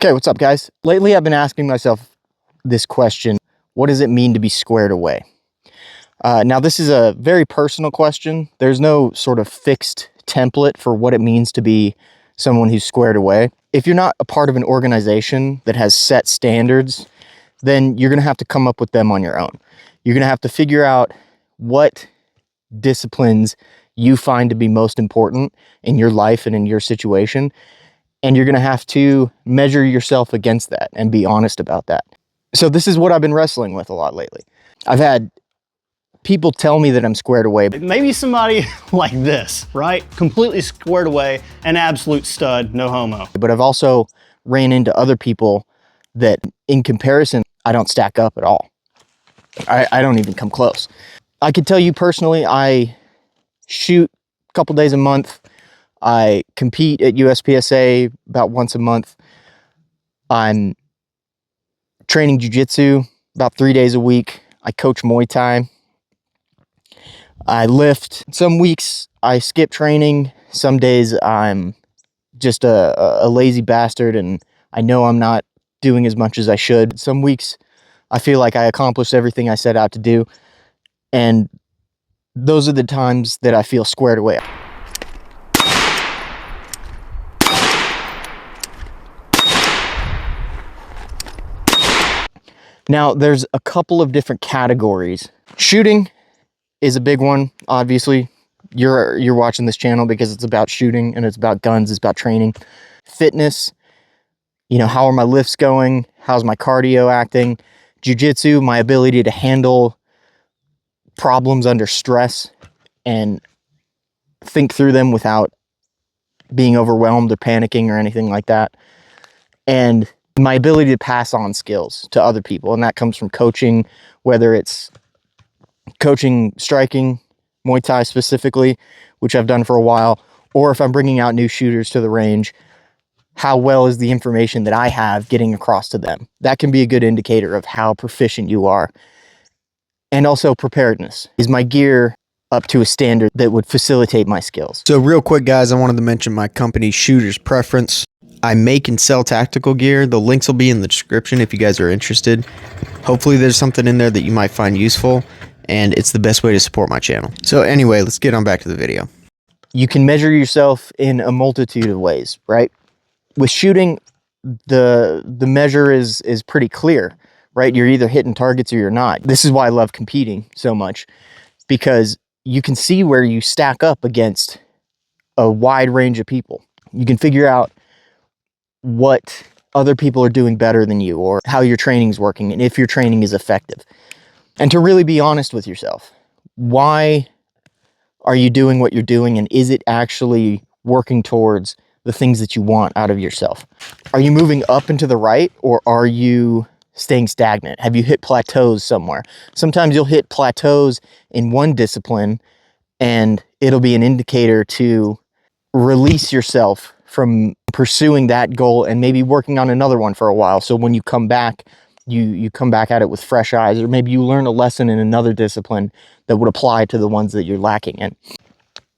Okay, what's up, guys? Lately, I've been asking myself this question: what does it mean to be squared away? Now, this is a very personal question. There's no sort of fixed template for what it means to be someone who's squared away. If you're not a part of an organization that has set standards, then you're going to have to come up with them on your own. You're going to have to figure out what disciplines you find to be most important in your life and in your situation. And you're going to have to measure yourself against that and be honest about that. So this is what I've been wrestling with a lot lately. I've had people tell me that I'm squared away. Maybe somebody like this, right? Completely squared away, an absolute stud, no homo. But I've also ran into other people that in comparison, I don't stack up at all. I don't even come close. I could tell you personally, I shoot a couple days a month. I compete at USPSA about once a month. I'm training jiu-jitsu about 3 days a week. I coach Muay Thai. I lift. Some weeks I skip training. Some days I'm just a lazy bastard and I know I'm not doing as much as I should. Some weeks I feel like I accomplished everything I set out to do. And those are the times that I feel squared away. Now, there's a couple of different categories. Shooting is a big one, obviously. You're watching this channel because it's about shooting and it's about guns, it's about training. Fitness, how are my lifts going? How's my cardio acting? Jiu-jitsu, my ability to handle problems under stress and think through them without being overwhelmed or panicking or anything like that. And my ability to pass on skills to other people. And that comes from coaching, whether it's coaching striking, Muay Thai specifically, which I've done for a while, or if I'm bringing out new shooters to the range, how well is the information that I have getting across to them? That can be a good indicator of how proficient you are. And also preparedness. Is my gear up to a standard that would facilitate my skills? So real quick, guys, I wanted to mention my company, Shooter's Preference. I make and sell tactical gear. The links will be in the description if you guys are interested. Hopefully there's something in there that you might find useful, and it's the best way to support my channel. So anyway, let's get on back to the video. You can measure yourself in a multitude of ways, right? With shooting, the measure is pretty clear, right? You're either hitting targets or you're not. This is why I love competing so much, because you can see where you stack up against a wide range of people. You can figure out what other people are doing better than you, or how your training's working, and if your training is effective. And to really be honest with yourself, why are you doing what you're doing, and is it actually working towards the things that you want out of yourself? Are you moving up and to the right, or are you staying stagnant? Have you hit plateaus somewhere? Sometimes you'll hit plateaus in one discipline, and it'll be an indicator to release yourself from pursuing that goal and maybe working on another one for a while. So when you come back, you come back at it with fresh eyes, or maybe you learn a lesson in another discipline that would apply to the ones that you're lacking in.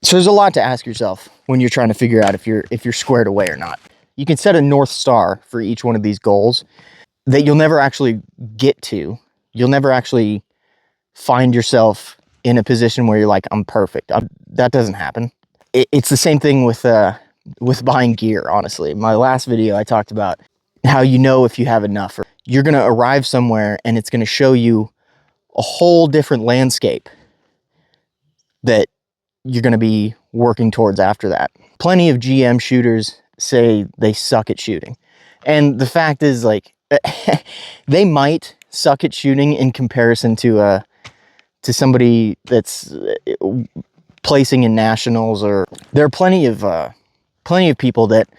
So there's a lot to ask yourself when you're trying to figure out if you're squared away or not. You can set a North Star for each one of these goals that you'll never actually get to. You'll never actually find yourself in a position where you're like, I'm perfect. That doesn't happen. It's the same thing with buying gear, honestly. In my last video, I talked about how you know if you have enough. You're going to arrive somewhere and it's going to show you a whole different landscape that you're going to be working towards after that. Plenty of GM shooters say they suck at shooting. And the fact is, like, they might suck at shooting in comparison to somebody that's placing in nationals, or there are plenty of people that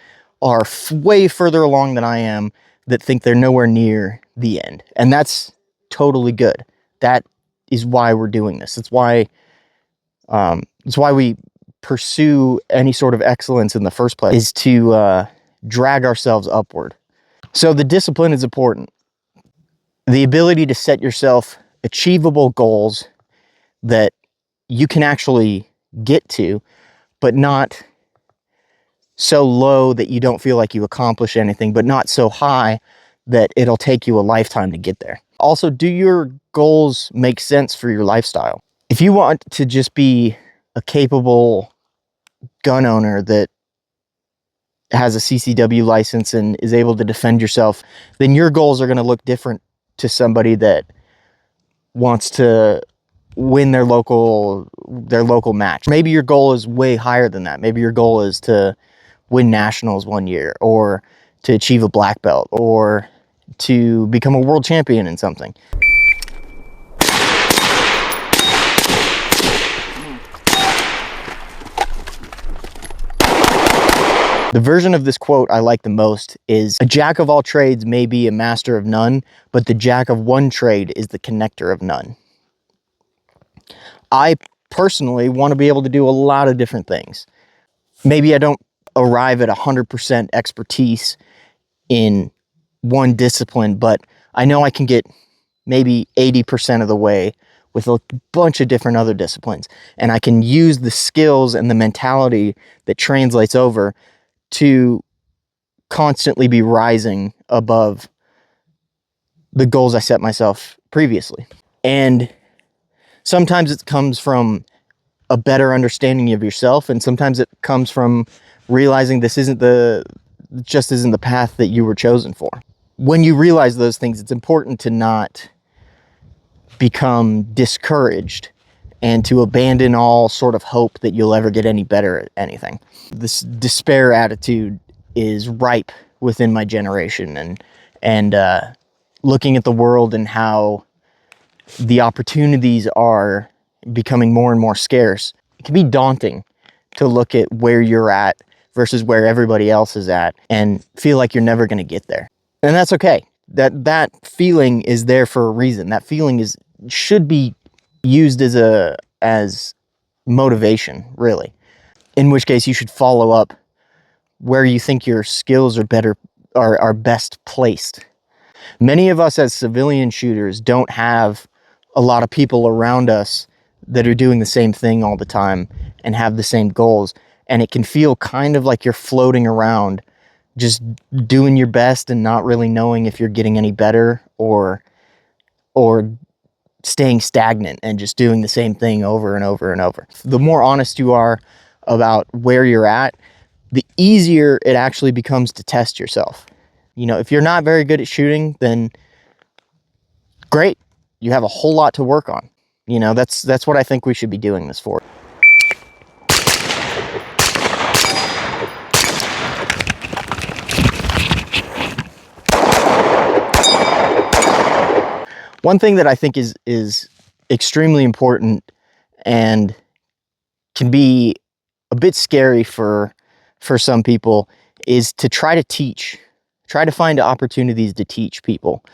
are way further along than I am that think they're nowhere near the end. And that's totally good. That is why we're doing this. It's why we pursue any sort of excellence in the first place, is to drag ourselves upward. So the discipline is important. The ability to set yourself achievable goals that you can actually get to, but not so low that you don't feel like you accomplish anything, but not so high that it'll take you a lifetime to get there. Also, do your goals make sense for your lifestyle? If you want to just be a capable gun owner that has a CCW license and is able to defend yourself, then your goals are going to look different to somebody that wants to win their local match. Maybe your goal is way higher than that. Maybe your goal is to win nationals one year, or to achieve a black belt, or to become a world champion in something. The version of this quote I like the most is, "A jack of all trades may be a master of none, but the jack of one trade is the connector of none." I personally want to be able to do a lot of different things. Maybe I don't arrive at 100% expertise in one discipline, but I know I can get maybe 80% of the way with a bunch of different other disciplines. And I can use the skills and the mentality that translates over to constantly be rising above the goals I set myself previously. And sometimes it comes from a better understanding of yourself, and sometimes it comes from realizing this isn't the path that you were chosen for. When you realize those things, it's important to not become discouraged and to abandon all sort of hope that you'll ever get any better at anything. This despair attitude is ripe within my generation, and looking at the world and how the opportunities are becoming more and more scarce, it can be daunting to look at where you're at versus where everybody else is at and feel like you're never going to get there. And that's okay. That feeling is there for a reason. That feeling should be used as motivation, really. In which case you should follow up where you think your skills are best placed. Many of us as civilian shooters don't have a lot of people around us that are doing the same thing all the time and have the same goals. And it can feel kind of like you're floating around, just doing your best and not really knowing if you're getting any better, or staying stagnant and just doing the same thing over and over and over. The more honest you are about where you're at, the easier it actually becomes to test yourself. You know, if you're not very good at shooting, then great. You have a whole lot to work on. You know, that's what I think we should be doing this for. One thing that I think is extremely important and can be a bit scary for some people is to try to teach. Try to find opportunities to teach people.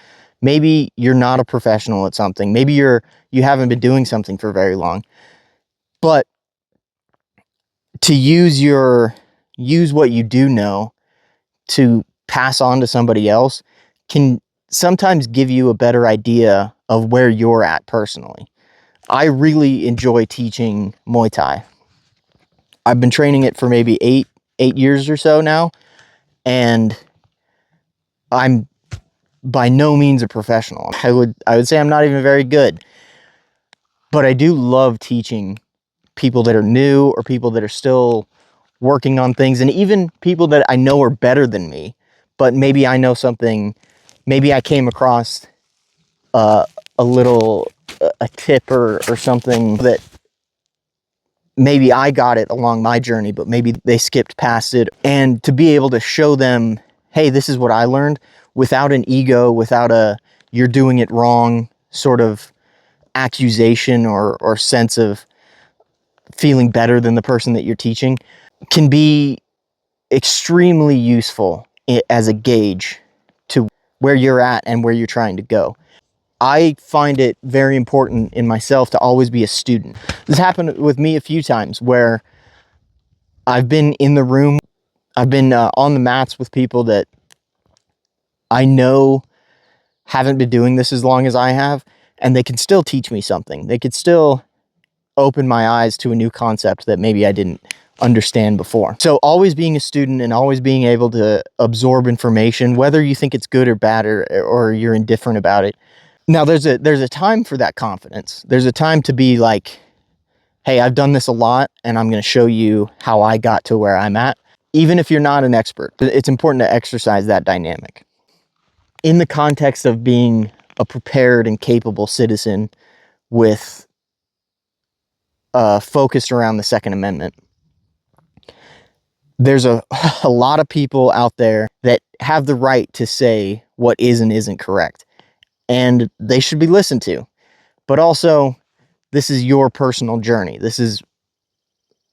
Maybe you're not a professional at something. Maybe you haven't been doing something for very long. But to use what you do know to pass on to somebody else can sometimes give you a better idea of where you're at personally. I really enjoy teaching Muay Thai. I've been training it for maybe eight years or so now, and I'm by no means a professional. I would say I'm not even very good, but I do love teaching people that are new or people that are still working on things, and even people that I know are better than me, but maybe I know something. Maybe I came across a tip or something that maybe I got it along my journey, but maybe they skipped past it. And to be able to show them, hey, this is what I learned, without an ego, without a you're doing it wrong sort of accusation or sense of feeling better than the person that you're teaching, can be extremely useful as a gauge to where you're at and where you're trying to go. I find it very important in myself to always be a student. This happened with me a few times where I've been in the room, I've been on the mats with people that I know haven't been doing this as long as I have, and they can still teach me something. They could still open my eyes to a new concept that maybe I didn't understand before. So always being a student and always being able to absorb information, whether you think it's good or bad, or you're indifferent about it. Now there's a time for that confidence. There's a time to be like, hey, I've done this a lot and I'm going to show you how I got to where I'm at. Even if you're not an expert, it's important to exercise that dynamic in the context of being a prepared and capable citizen with focused around the Second Amendment. There's a lot of people out there that have the right to say what is and isn't correct, and they should be listened to. But also, this is your personal journey. This is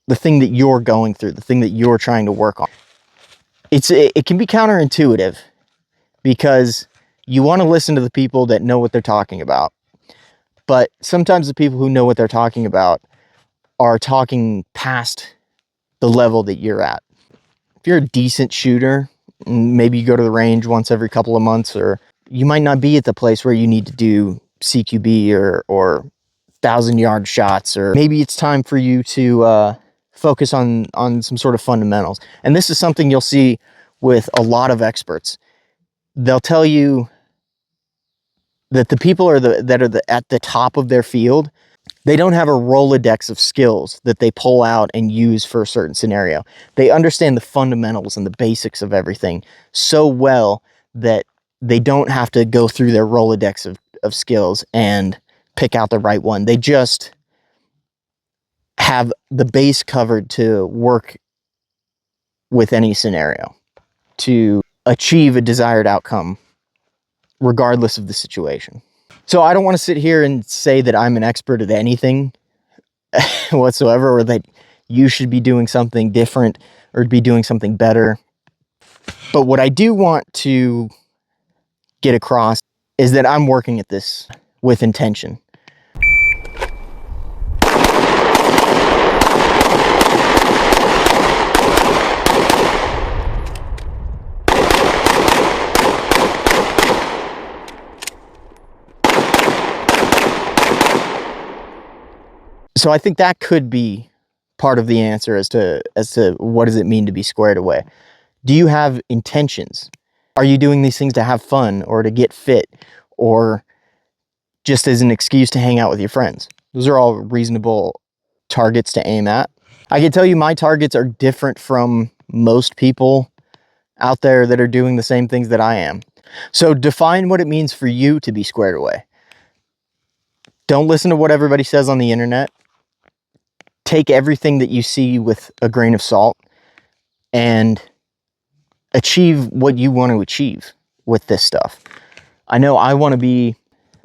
the thing that you're going through, the thing that you're trying to work on. It can be counterintuitive because you want to listen to the people that know what they're talking about. But sometimes the people who know what they're talking about are talking past the level that you're at. If you're a decent shooter, maybe you go to the range once every couple of months, or you might not be at the place where you need to do CQB or 1,000-yard shots, or maybe it's time for you to focus on some sort of fundamentals. And this is something you'll see with a lot of experts. They'll tell you that the people at the top of their field, they don't have a Rolodex of skills that they pull out and use for a certain scenario. They understand the fundamentals and the basics of everything so well that they don't have to go through their Rolodex of skills and pick out the right one. They just have the base covered to work with any scenario to achieve a desired outcome, regardless of the situation. So I don't want to sit here and say that I'm an expert at anything whatsoever, or that you should be doing something different or be doing something better. But what I do want to get across is that I'm working at this with intention. So I think that could be part of the answer as to what does it mean to be squared away. Do you have intentions? Are you doing these things to have fun or to get fit or just as an excuse to hang out with your friends? Those are all reasonable targets to aim at. I can tell you my targets are different from most people out there that are doing the same things that I am. So define what it means for you to be squared away. Don't listen to what everybody says on the internet. Take everything that you see with a grain of salt and achieve what you want to achieve with this stuff. I know I want to be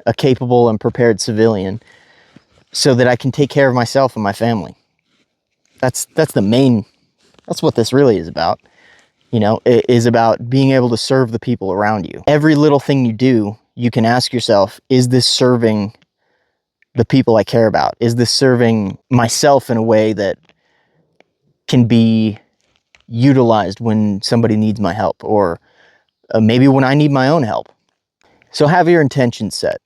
a capable and prepared civilian so that I can take care of myself and my family. That's what this really is about. You know, it is about being able to serve the people around you. Every little thing you do, you can ask yourself, is this serving the people I care about? Is this serving myself in a way that can be utilized when somebody needs my help, or maybe when I need my own help? So have your intentions set.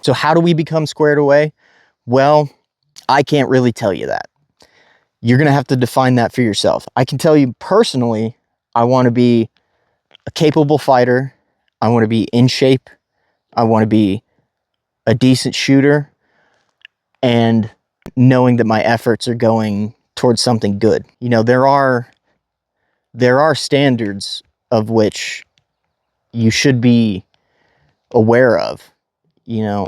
So how do we become squared away? Well, I can't really tell you that. You're going to have to define that for yourself. I can tell you personally, I want to be a capable fighter. I want to be in shape. I want to be a decent shooter, and knowing that my efforts are going towards something good. You know, there are standards of which you should be aware of. You know,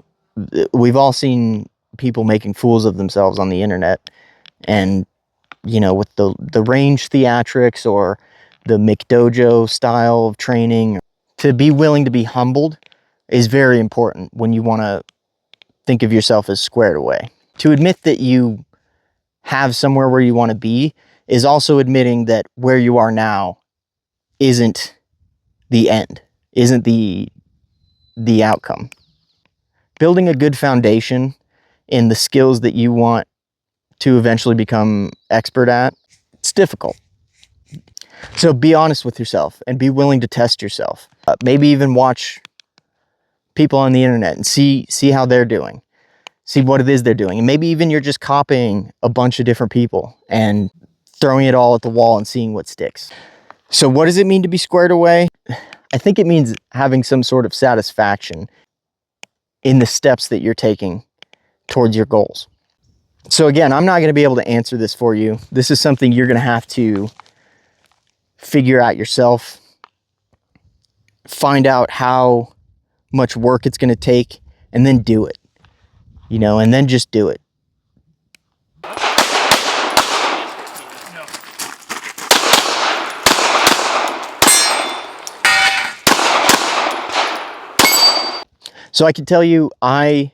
we've all seen people making fools of themselves on the internet, and you know, with the range theatrics or the McDojo style of training. To be willing to be humbled is very important when you want to think of yourself as squared away. To admit that you have somewhere where you want to be is also admitting that where you are now isn't the end, isn't the outcome. Building a good foundation in the skills that you want to eventually become expert at, it's difficult. So be honest with yourself and be willing to test yourself. Maybe even watch people on the internet and see how they're doing. See what it is they're doing. And maybe even you're just copying a bunch of different people and throwing it all at the wall and seeing what sticks. So what does it mean to be squared away? I think it means having some sort of satisfaction in the steps that you're taking towards your goals. So again, I'm not going to be able to answer this for you. This is something you're going to have to figure out yourself. Find out how much work it's going to take and then do it. You know, and then just do it. So I can tell you, I'm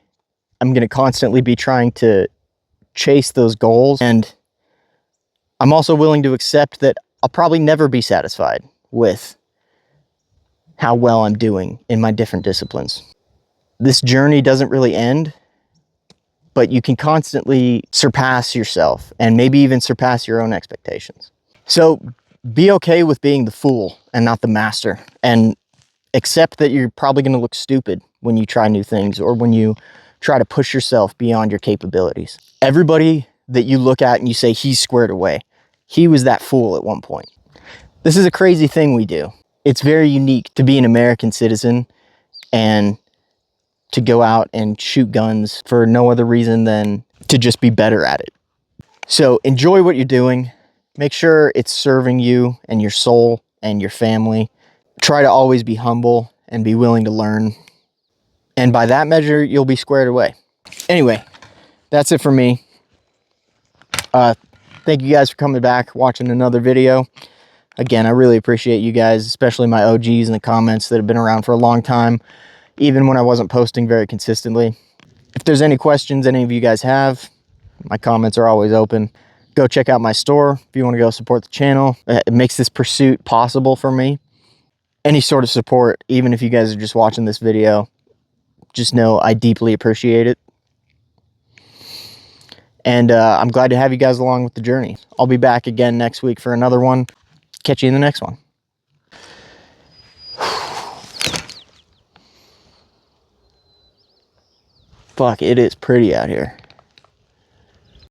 going to constantly be trying to chase those goals, and I'm also willing to accept that I'll probably never be satisfied with how well I'm doing in my different disciplines. This journey doesn't really end, but you can constantly surpass yourself and maybe even surpass your own expectations. So be okay with being the fool and not the master, and accept that you're probably going to look stupid when you try new things or when you try to push yourself beyond your capabilities. Everybody that you look at and you say he's squared away, he was that fool at one point. This is a crazy thing we do. It's very unique to be an American citizen and to go out and shoot guns for no other reason than to just be better at it. So enjoy what you're doing. Make sure it's serving you and your soul and your family. Try to always be humble and be willing to learn. And by that measure, you'll be squared away. Anyway, that's it for me. Thank you guys for coming back, watching another video. Again, I really appreciate you guys, especially my OGs in the comments that have been around for a long time, even when I wasn't posting very consistently. If there's any questions any of you guys have, my comments are always open. Go check out my store if you want to go support the channel. It makes this pursuit possible for me. Any sort of support, even if you guys are just watching this video, just know I deeply appreciate it. And I'm glad to have you guys along with the journey. I'll be back again next week for another one. Catch you in the next one. Fuck, it is pretty out here.